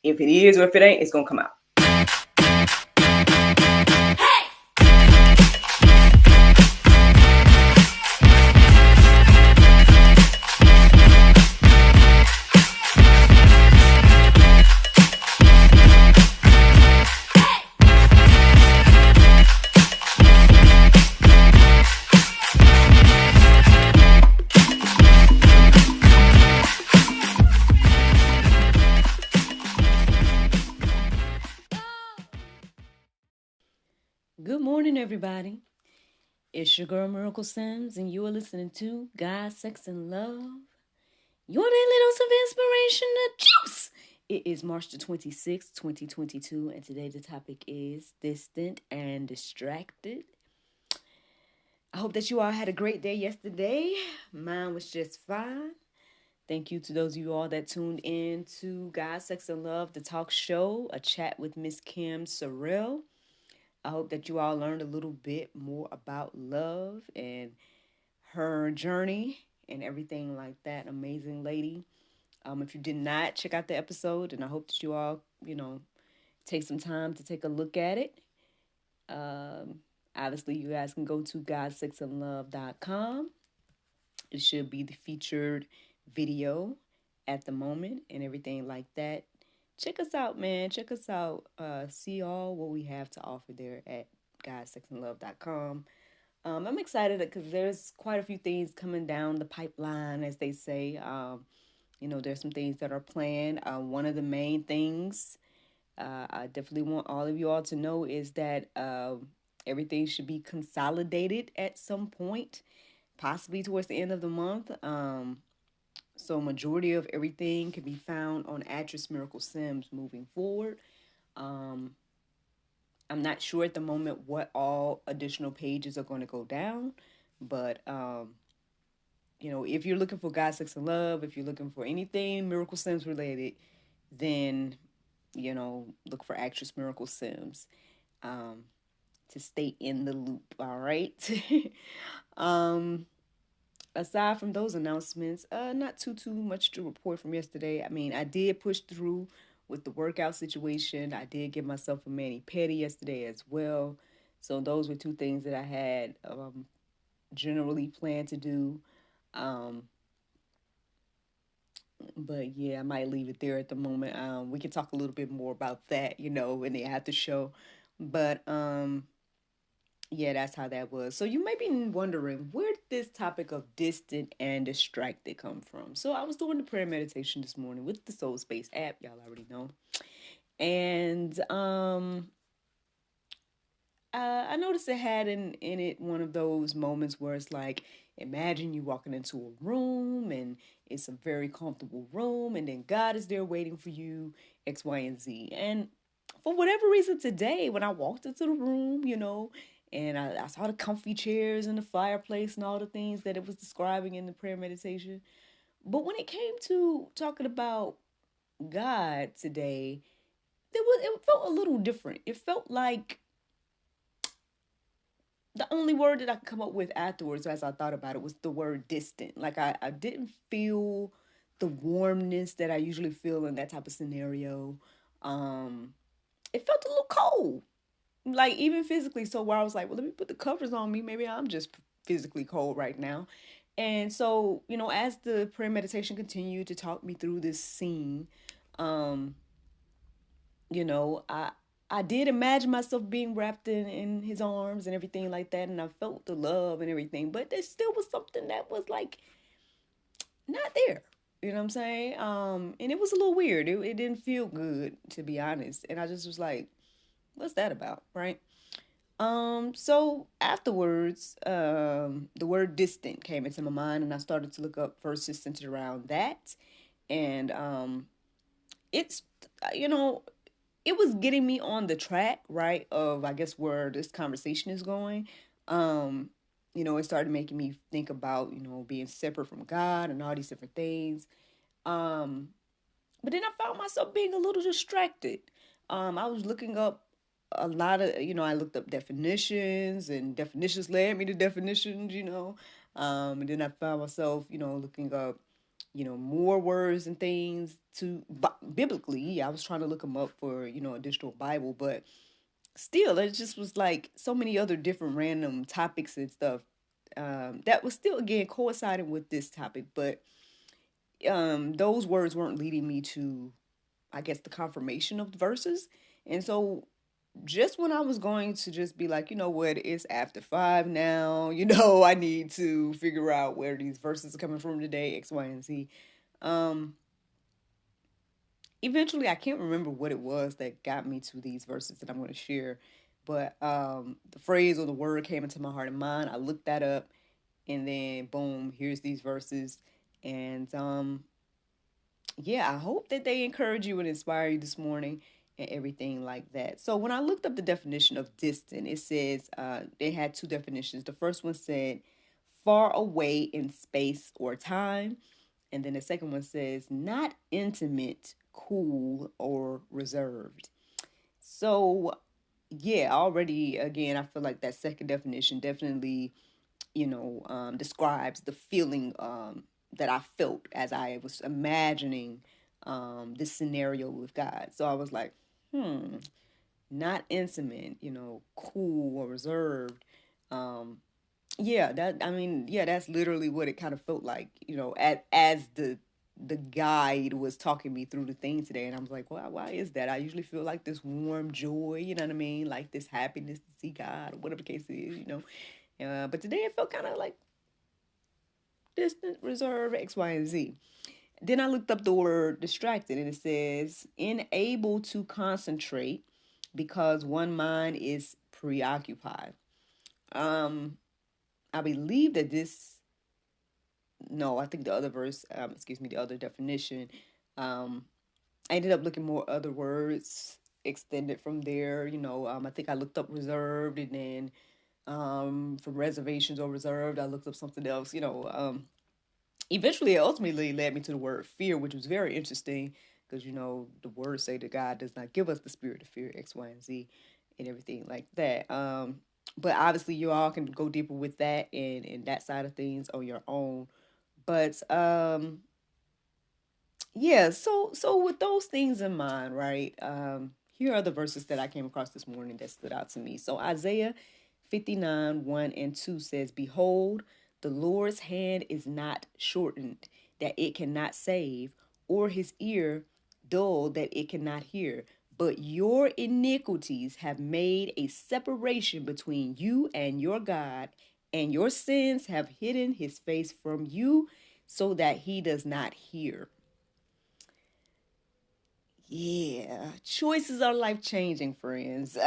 If it is or if it ain't, it's going to come out. Good morning, everybody. It's your girl, Miracle Sims, and you are listening to God, Sex, and Love. Your daily dose of inspiration to juice. It is March the 26th, 2022, and today the topic is distant and distracted. I hope that you all had a great day yesterday. Mine was just fine. Thank you to those of you all that tuned in to God, Sex, and Love, the talk show, a chat with Miss Kim Sorrell. I hope that you all learned a little bit more about love and her journey and everything like that. Amazing lady. If you did not check out the episode, and I hope that you all, take some time to take a look at it. Obviously, you guys can go to godsexandlove.com. It should be the featured video at the moment and everything like that. Check us out, man. Check us out. See all what we have to offer there at godsexandlove.com. I'm excited because there's quite a few things coming down the pipeline, as they say. There's some things that are planned. One of the main things I definitely want all of you all to know is that everything should be consolidated at some point, possibly towards the end of the month. So majority of everything can be found on Actress Miracle Sims moving forward. I'm not sure at the moment what all additional pages are going to go down, but if you're looking for God, Sex, and Love, if you're looking for anything Miracle Sims related, then look for Actress Miracle Sims to stay in the loop. All right. Aside from those announcements, not too much to report from yesterday. I mean, I did push through with the workout situation. I did give myself a mani-pedi yesterday as well. So those were two things that I had generally planned to do. But yeah, I might leave it there at the moment. We can talk a little bit more about that, in the after show. But yeah, that's how that was. So you may be wondering, where did this topic of distant and distracted come from? So I was doing the prayer meditation this morning with the Soul Space app, y'all already know. And I noticed it had in it one of those moments where it's like, imagine you walking into a room and it's a very comfortable room, and then God is there waiting for you, X, Y, and Z. And for whatever reason today, when I walked into the room, and I saw the comfy chairs and the fireplace and all the things that it was describing in the prayer meditation. But when it came to talking about God today, it felt a little different. It felt like the only word that I could come up with afterwards as I thought about it was the word distant. Like I didn't feel the warmness that I usually feel in that type of scenario. It felt a little cold. Like even physically, so where I was like, well, let me put the covers on me. Maybe I'm just physically cold right now. And so, as the prayer meditation continued to talk me through this scene, I did imagine myself being wrapped in his arms and everything like that, and I felt the love and everything, but there still was something that was like not there. You know what I'm saying? And it was a little weird. It didn't feel good, to be honest. And I just was like, what's that about, right? So afterwards, the word distant came into my mind, and I started to look up verses centered around that. And it's, it was getting me on the track, right, of, I guess, where this conversation is going. It started making me think about, being separate from God and all these different things. But then I found myself being a little distracted. I was looking up a lot of, I looked up definitions, and definitions led me to definitions, and then I found myself, looking up more words and things to biblically. I was trying to look them up for, a digital Bible, but still, it just was like so many other different random topics and stuff that was still, again, coinciding with this topic, but those words weren't leading me to, I guess, the confirmation of the verses. And so just when I was going to just be like, you know what, it's after 5 now, I need to figure out where these verses are coming from today, X, Y, and Z. Eventually, I can't remember what it was that got me to these verses that I'm going to share, but the phrase or the word came into my heart and mind. I looked that up, and then boom, here's these verses. And yeah, I hope that they encourage you and inspire you this morning and everything like that. So when I looked up the definition of distant, it says they had two definitions. The first one said far away in space or time. And then the second one says not intimate, cool, or reserved. So yeah, already, again, I feel like that second definition definitely, describes the feeling that I felt as I was imagining this scenario with God. So I was like, not intimate, cool or reserved. Yeah, that's literally what it kind of felt like, as the guide was talking me through the thing today, and I was like, why is that? I usually feel like this warm joy, you know what I mean, like this happiness to see God or whatever the case is. But today it felt kind of like distant, reserved, X, Y, and Z. Then I looked up the word distracted, and it says unable to concentrate because one mind is preoccupied. I believe that I think the other verse, the other definition, I ended up looking more other words extended from there. I think I looked up reserved, and then from reservations or reserved, I looked up something else. Eventually, it ultimately led me to the word fear, which was very interesting because the words say that God does not give us the spirit of fear, X, Y, and Z, and everything like that. But obviously, you all can go deeper with that and that side of things on your own. But yeah, so with those things in mind, right? Here are the verses that I came across this morning that stood out to me. So Isaiah 59, 1 and 2 says, behold, the Lord's hand is not shortened, that it cannot save, or his ear dull, that it cannot hear. But your iniquities have made a separation between you and your God, and your sins have hidden his face from you so that he does not hear. Yeah, choices are life changing, friends.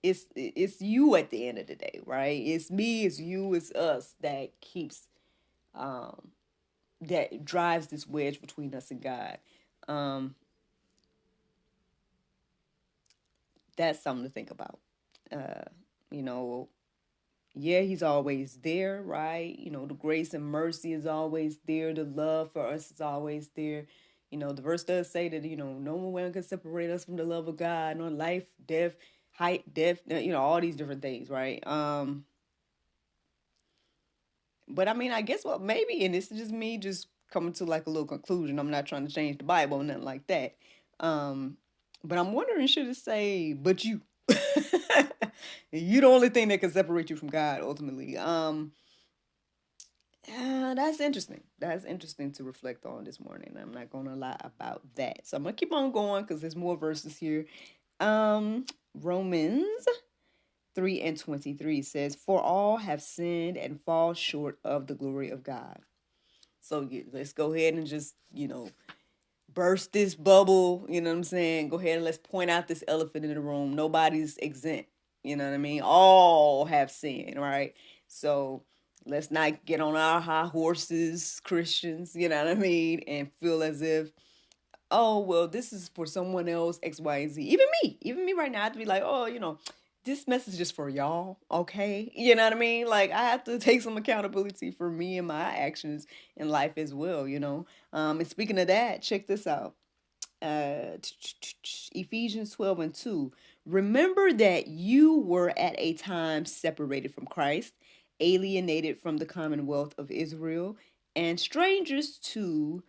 It's you at the end of the day, right? It's me, it's you, it's us that keeps that drives this wedge between us and God. That's something to think about. You know, yeah, he's always there, right? The grace and mercy is always there. The love for us is always there. The verse does say that, no one can separate us from the love of God, nor life, death, height, depth, all these different things, right? But I mean, I guess what maybe, and this is just me just coming to like a little conclusion. I'm not trying to change the Bible or nothing like that. But I'm wondering, should it say, but you? You the only thing that can separate you from God ultimately. That's interesting. That's interesting to reflect on this morning. I'm not gonna lie about that. So I'm gonna keep on going because there's more verses here. Romans 3 and 23 says, for all have sinned and fall short of the glory of God. So yeah, let's go ahead and just, burst this bubble. You know what I'm saying? Go ahead and let's point out this elephant in the room. Nobody's exempt. You know what I mean? All have sinned, right? So let's not get on our high horses, Christians, you know what I mean? And feel as if, oh, well, this is for someone else, X, Y, and Z. Even me right now, I have to be like, oh, this message is for y'all, okay? You know what I mean? Like, I have to take some accountability for me and my actions in life as well, And speaking of that, check this out. Ephesians 12 and 2. Remember that you were at a time separated from Christ, alienated from the commonwealth of Israel, and strangers to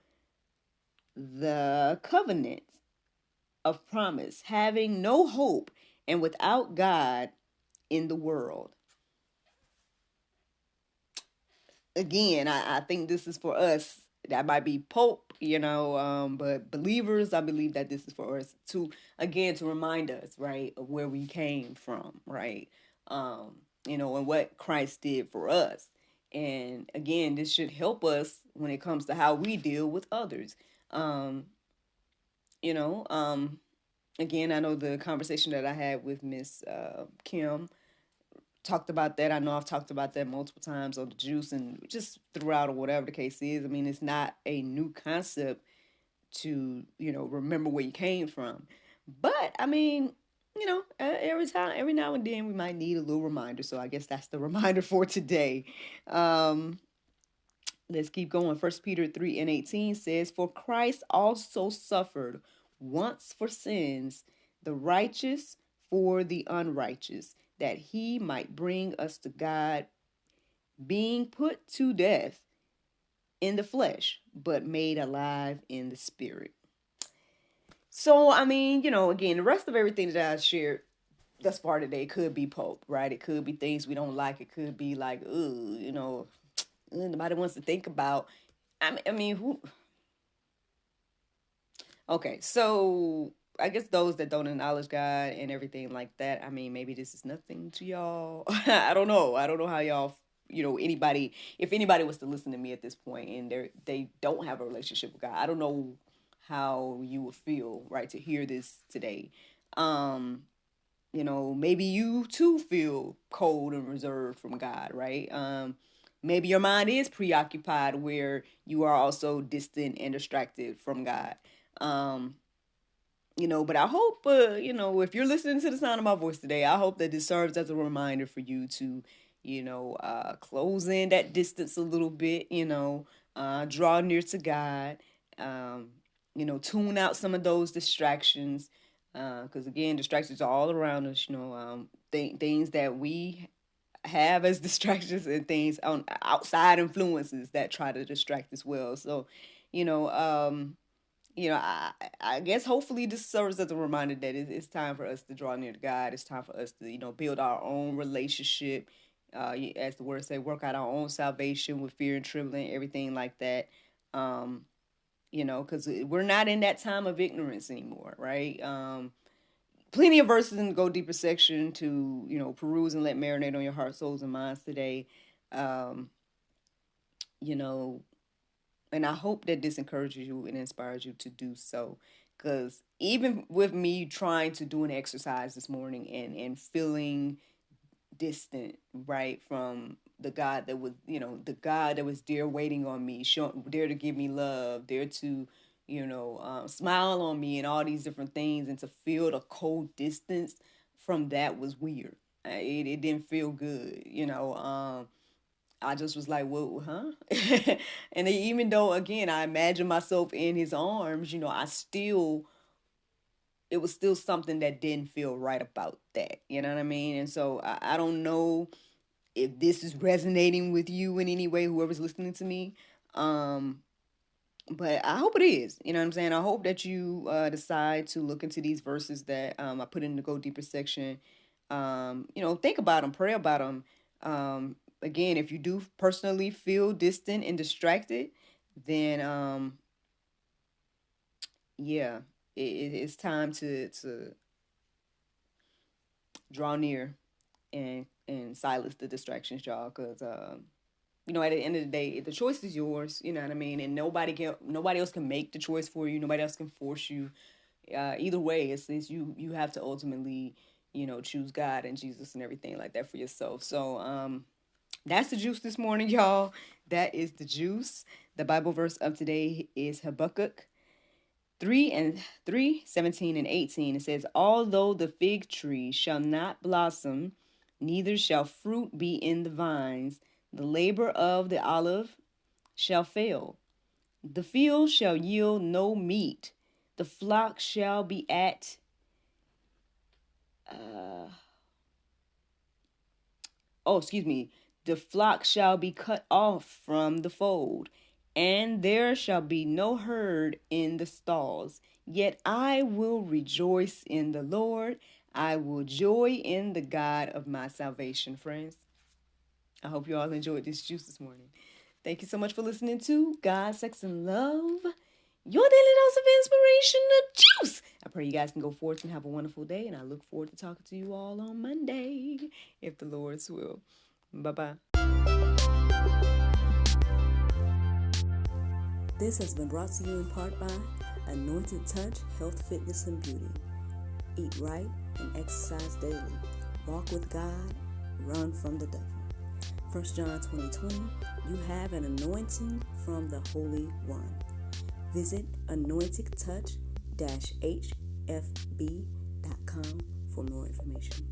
the covenant of promise, having no hope and without God in the world. Again, I think this is for us. That might be Pope, but believers, I believe that this is for us to, again, to remind us, right, of where we came from, right, and what Christ did for us. And again, this should help us when it comes to how we deal with others. You know, again, I know the conversation that I had with Miss Kim talked about that. I know I've talked about that multiple times on the juice and just throughout or whatever the case is. I mean, it's not a new concept to, remember where you came from. But I mean, every now and then we might need a little reminder. So I guess that's the reminder for today. Let's keep going. 1 Peter 3:18 says, "For Christ also suffered once for sins, the righteous for the unrighteous, that he might bring us to God, being put to death in the flesh, but made alive in the spirit." So, I mean, again, the rest of everything that I shared thus far today could be Pope, right? It could be things we don't like. It could be like, nobody wants to think about. I mean, who? Okay, so I guess those that don't acknowledge God and everything like that, I mean, maybe this is nothing to y'all. I don't know. I don't know how y'all, anybody, if anybody was to listen to me at this point and they don't have a relationship with God, I don't know how you would feel, right, to hear this today. Maybe you too feel cold and reserved from God, right? Maybe your mind is preoccupied where you are also distant and distracted from God. But I hope, if you're listening to the sound of my voice today, I hope that this serves as a reminder for you to, close in that distance a little bit, draw near to God, tune out some of those distractions. Because again, distractions are all around us, things that we have as distractions and things on outside influences that try to distract as well. So, you know, um, I guess hopefully this serves as a reminder that it's time for us to draw near to God. It's time for us to, build our own relationship. As the word say, work out our own salvation with fear and trembling, everything like that. Because we're not in that time of ignorance anymore, right? Plenty of verses in the Go Deeper section to, peruse and let marinate on your heart, souls, and minds today. Um, you know, and I hope that this encourages you and inspires you to do so. Because even with me trying to do an exercise this morning and feeling distant, right, from the God that was, the God that was there waiting on me, there to give me love, there to, smile on me and all these different things, and to feel the cold distance from that was weird. It didn't feel good, I just was like, "Whoa, huh?" And even though, again, I imagine myself in his arms, it was still something that didn't feel right about that. You know what I mean? And so I don't know if this is resonating with you in any way, whoever's listening to me. But I hope it is. You know what I'm saying? I hope that you decide to look into these verses that I put in the Go Deeper section. Think about them, pray about them. Again, if you do personally feel distant and distracted, then yeah, it's time to draw near and silence the distractions, y'all. Because at the end of the day, the choice is yours. You know what I mean? And nobody else can make the choice for you. Nobody else can force you. Either way, it's you have to ultimately choose God and Jesus and everything like that for yourself. So that's the juice this morning, y'all. That is the juice. The Bible verse of today is Habakkuk 3:17 and 18. It says, "Although the fig tree shall not blossom, neither shall fruit be in the vines, the labor of the olive shall fail. The field shall yield no meat. The flock shall be at excuse me. The flock shall be cut off from the fold, and there shall be no herd in the stalls. Yet I will rejoice in the Lord. I will joy in the God of my salvation, friends. I hope you all enjoyed this juice this morning. Thank you so much for listening to God, Sex, and Love, your daily dose of inspiration, the juice. I pray you guys can go forth and have a wonderful day, and I look forward to talking to you all on Monday, if the Lord's will. Bye-bye. This has been brought to you in part by Anointed Touch Health, Fitness, and Beauty. Eat right and exercise daily. Walk with God. Run from the devil. 1 John 20:20. You have an anointing from the Holy One. Visit anointedtouch-hfb.com for more information.